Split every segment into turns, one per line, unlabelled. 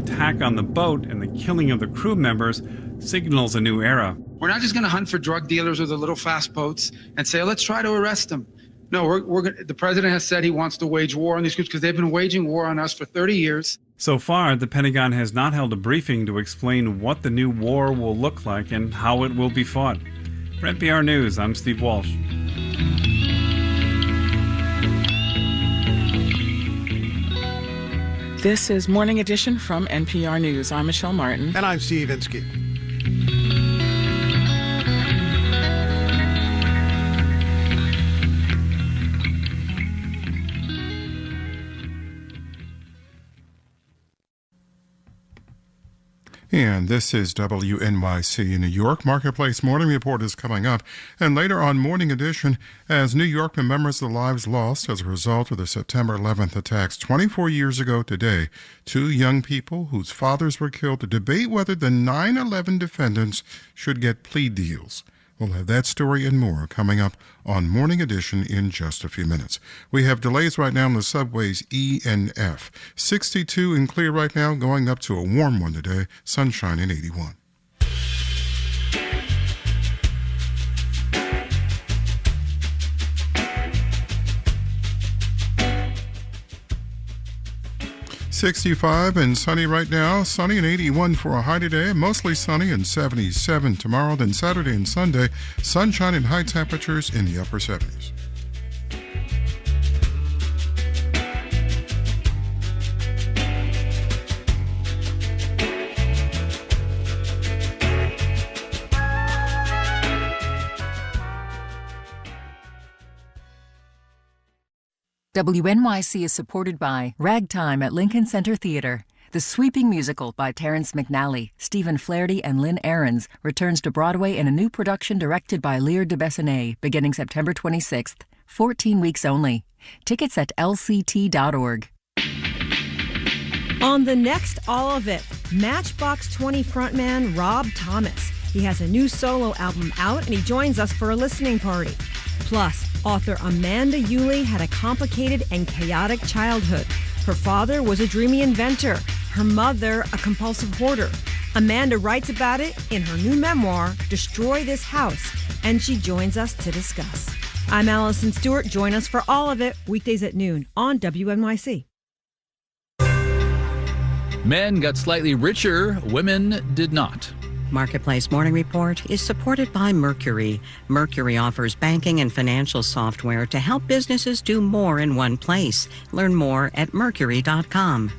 attack on the boat and the killing of the crew members signals a new era.
We're not just going to hunt for drug dealers or the little fast boats and say, let's try to arrest them. No, the president has said he wants to wage war on these groups because they've been waging war on us for 30 years.
So far, the Pentagon has not held a briefing to explain what the new war will look like and how it will be fought. For NPR News, I'm Steve Walsh.
This is Morning Edition from NPR News. I'm Michelle Martin.
And I'm Steve Inskeep. And this is WNYC in New York. Marketplace Morning Report is coming up. And later on Morning Edition, as New York remembers the lives lost as a result of the September 11th attacks 24 years ago today, two young people whose fathers were killed debate whether the 9/11 defendants should get plea deals. We'll have that story and more coming up on Morning Edition in just a few minutes. We have delays right now on the subways E and F. 62 and clear right now, going up to a warm one today, sunshine in 81. .65 and sunny right now. Sunny and 81 for a high today. Mostly sunny and 77 tomorrow. Then Saturday and Sunday, sunshine and high temperatures in the upper 70s.
WNYC is supported by Ragtime at Lincoln Center Theater. The sweeping musical by Terrence McNally, Stephen Flaherty, and Lynn Ahrens returns to Broadway in a new production directed by Lear de Bessonet beginning September 26th. 14 weeks only. Tickets at lct.org.
On the next All of It, Matchbox 20 frontman Rob Thomas. He has a new solo album out and he joins us for a listening party. Plus, author Amanda Yulee had a complicated and chaotic childhood. Her father was a dreamy inventor, her mother a compulsive hoarder. Amanda writes about it in her new memoir, Destroy This House, and she joins us to discuss. I'm Allison Stewart. Join us for All of It, weekdays at noon on WNYC.
Men got slightly richer, women did not.
Marketplace Morning Report is supported by Mercury. Mercury offers banking and financial software to help businesses do more in one place. Learn more at mercury.com.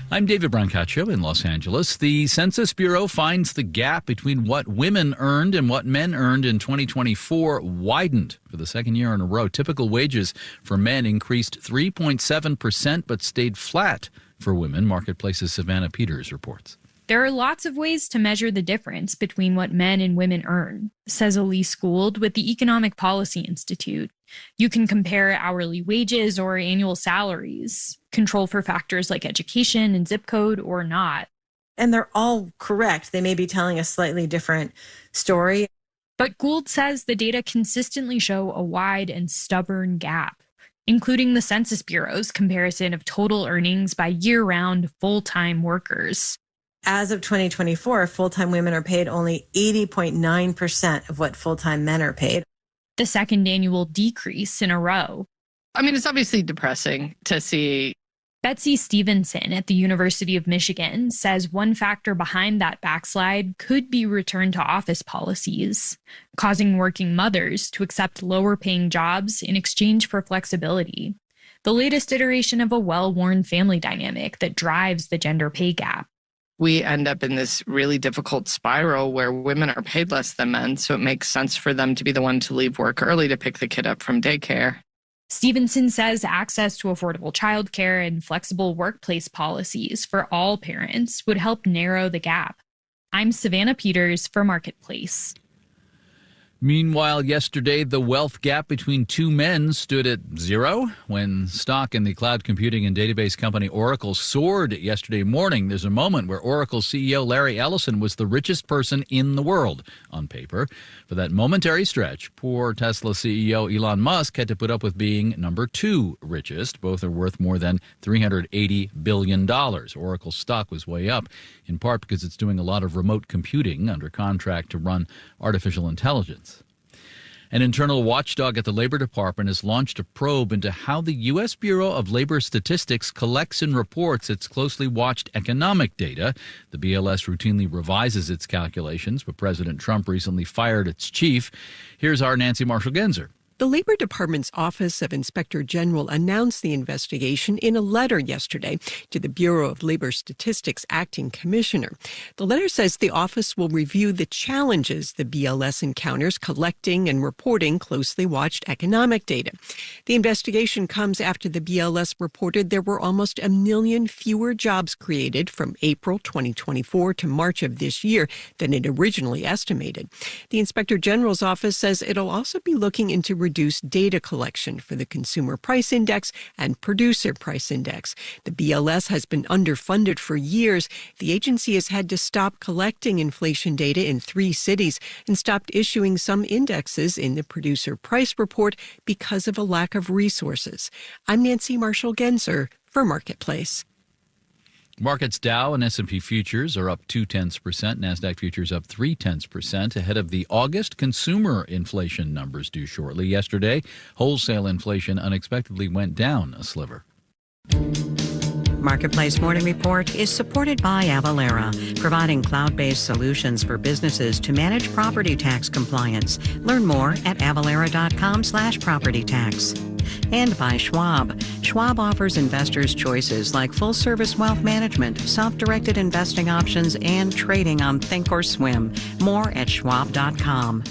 I'm David Brancaccio in Los Angeles. The Census Bureau finds the gap between what women earned and what men earned in 2024 widened for the second year in a row. Typical wages for men increased 3.7% but stayed flat for women. Marketplace's Savannah Peters reports.
There are lots of ways to measure the difference between what men and women earn, says Elise Gould with the Economic Policy Institute. You can compare hourly wages or annual salaries, control for factors like education and zip code or not.
And they're all correct. They may be telling a slightly different story.
But Gould says the data consistently show a wide and stubborn gap, including the Census Bureau's comparison of total earnings by year-round full-time workers.
As of 2024, full-time women are paid only 80.9% of what full-time men are paid.
The second annual decrease in a row.
I mean, it's obviously depressing to see.
Betsy Stevenson at the University of Michigan says one factor behind that backslide could be return to office policies, causing working mothers to accept lower-paying jobs in exchange for flexibility. The latest iteration of a well-worn family dynamic that drives the gender pay gap.
We end up in this really difficult spiral where women are paid less than men, so it makes sense for them to be the one to leave work early to pick the kid up from daycare.
Stevenson says access to affordable childcare and flexible workplace policies for all parents would help narrow the gap. I'm Savannah Peters for Marketplace.
Meanwhile, yesterday, the wealth gap between two men stood at zero when stock in the cloud computing and database company Oracle soared yesterday morning. There's a moment where Oracle CEO Larry Ellison was the richest person in the world on paper. For that momentary stretch, poor Tesla CEO Elon Musk had to put up with being number two richest. Both are worth more than $380 billion. Oracle's stock was way up, in part because it's doing a lot of remote computing under contract to run artificial intelligence. An internal watchdog at the Labor Department has launched a probe into how the U.S. Bureau of Labor Statistics collects and reports its closely watched economic data. The BLS routinely revises its calculations, but President Trump recently fired its chief. Here's our Nancy Marshall-Genzer.
The Labor Department's Office of Inspector General announced the investigation in a letter yesterday to the Bureau of Labor Statistics acting commissioner. The letter says the office will review the challenges the BLS encounters collecting and reporting closely watched economic data. The investigation comes after the BLS reported there were almost 1 million fewer jobs created from April 2024 to March of this year than it originally estimated. The Inspector General's office says it'll also be looking into reduced data collection for the Consumer Price Index and Producer Price Index. The BLS has been underfunded for years. The agency has had to stop collecting inflation data in 3 cities and stopped issuing some indexes in the Producer Price Report because of a lack of resources. I'm Nancy Marshall-Genzer for Marketplace.
Markets Dow and S&P futures are up 0.2%. NASDAQ futures up 0.3% ahead of the August consumer inflation numbers due shortly. Yesterday, wholesale inflation unexpectedly went down a sliver.
Marketplace Morning Report is supported by Avalara, providing cloud-based solutions for businesses to manage property tax compliance. Learn more at avalara.com/property tax. And by Schwab. Schwab offers investors choices like full-service wealth management, self-directed investing options, and trading on Thinkorswim. More at schwab.com.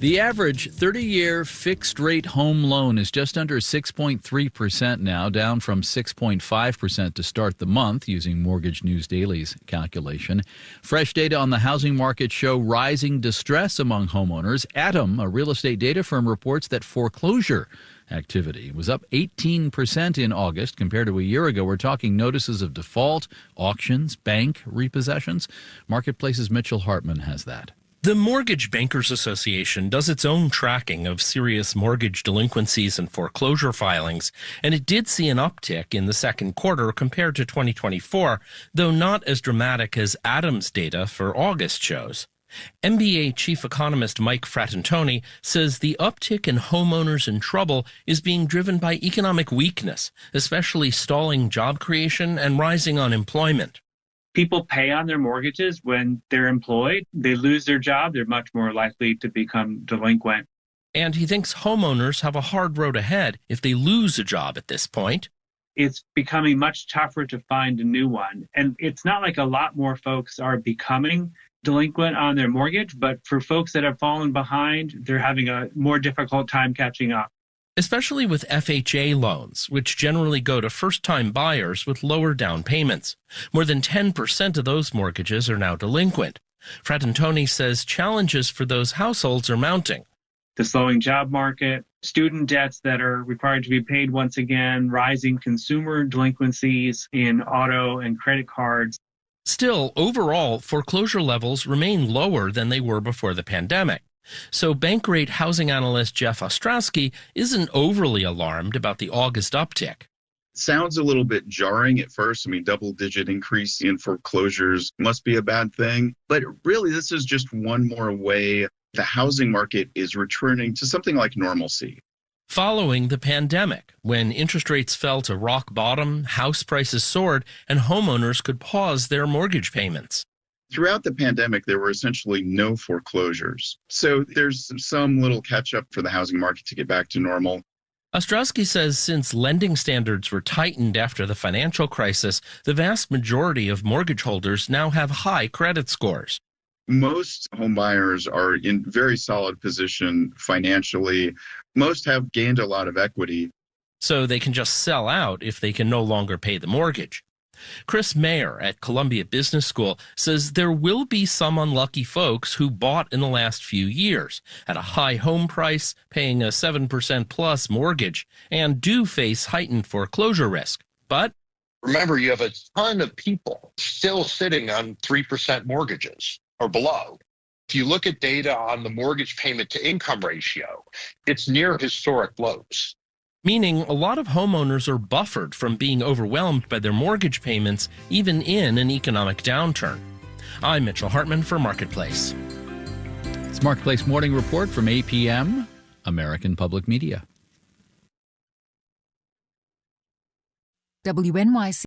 The average 30-year fixed-rate home loan is just under 6.3% now, down from 6.5% to start the month, using Mortgage News Daily's calculation. Fresh data on the housing market show rising distress among homeowners. Atom, a real estate data firm, reports that foreclosure activity was up 18% in August compared to a year ago. We're talking notices of default, auctions, bank repossessions. Marketplace's Mitchell Hartman has that.
The Mortgage Bankers Association does its own tracking of serious mortgage delinquencies and foreclosure filings, and it did see an uptick in the second quarter compared to 2024, though not as dramatic as Atom's data for August shows. MBA chief economist Mike Fratantoni says the uptick in homeowners in trouble is being driven by economic weakness, especially stalling job creation and rising unemployment.
People pay on their mortgages when they're employed. They lose their job, they're much more likely to become delinquent.
And he thinks homeowners have a hard road ahead if they lose a job at this point.
It's becoming much tougher to find a new one. And it's not like a lot more folks are becoming delinquent on their mortgage, but for folks that have fallen behind, they're having a more difficult time catching up.
Especially with FHA loans, which generally go to first-time buyers with lower down payments. More than 10% of those mortgages are now delinquent. Fratantoni says challenges for those households are mounting.
The slowing job market, student debts that are required to be paid once again, rising consumer delinquencies in auto and credit cards.
Still, overall, foreclosure levels remain lower than they were before the pandemic. So Bankrate housing analyst Jeff Ostrowski isn't overly alarmed about the August uptick.
Sounds a little bit jarring at first. I mean, double-digit increase in foreclosures must be a bad thing. But really, this is just one more way the housing market is returning to something like normalcy.
Following the pandemic, when interest rates fell to rock bottom, house prices soared, and homeowners could pause their mortgage payments.
Throughout the pandemic, there were essentially no foreclosures. So there's some little catch-up for the housing market to get back to normal.
Ostrowski says since lending standards were tightened after the financial crisis, the vast majority of mortgage holders now have high credit scores.
Most home buyers are in very solid position financially. Most have gained a lot of equity.
So they can just sell out if they can no longer pay the mortgage. Chris Mayer at Columbia Business School says there will be some unlucky folks who bought in the last few years at a high home price, paying a 7% plus mortgage, and do face heightened foreclosure risk. But
remember, you have a ton of people still sitting on 3% mortgages or below. If you look at data on the mortgage payment to income ratio, it's near historic lows.
Meaning a lot of homeowners are buffered from being overwhelmed by their mortgage payments, even in an economic downturn. I'm Mitchell Hartman for Marketplace.
It's Marketplace Morning Report from APM, American Public Media.
WNYC.